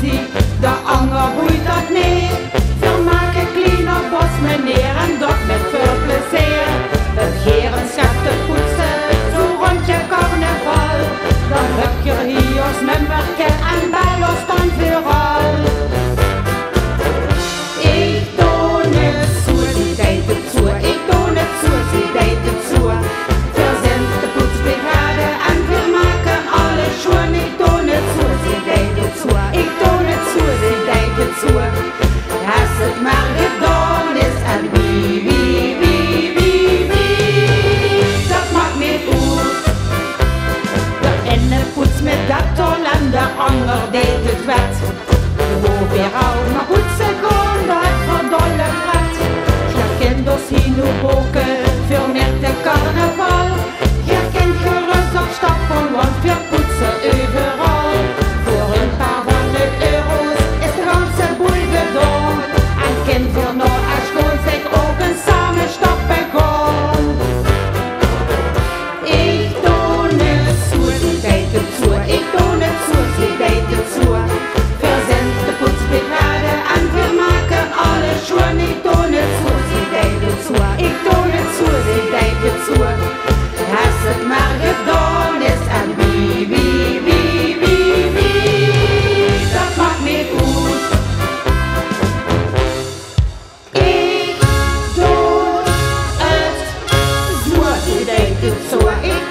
muziek, de ander boeit dat niet. Vermaak een kleine bos meneer en dat met veel plezier. Het heren schept het poetsen, zo rond je carnaval. Dan heb je hier ons nummerke en bel ons dan vooral. Ik doe het zo, die deed het zo. Ik doe het zo, die deed het zo. Wir sind de poetsbrigade en wir maken alles schoon. Ik doe het zo, die deed het zo. Ik doe het zo, die deed het zo. Als het maar gedaan is en wie, dat maakt niet uit. De ene poets met dat tol en de ander deed het wet. De hoef weer al naar poetsen gaan, dat verdolle pret. Je kent ons hier nu boken, veel met de carnaval. Je kent gerust op stappen, want we poetsen overal. Voor een paar €100 is de ganse boel gedaan. En kind voor nog als school zich ook een samen stappen gaan. Ik doe het zo, die deed het zo. Ik doe het zo, die deed het zo. Wir sind de poetsbrigade en we maken alles schoon. Ik doe het zo, die deed het zo. Ik doe het zo, die deed het zo. Als het maar gedaan is en wie, dat maakt niet uit. Ik doe het zo, die deed het zo. Ik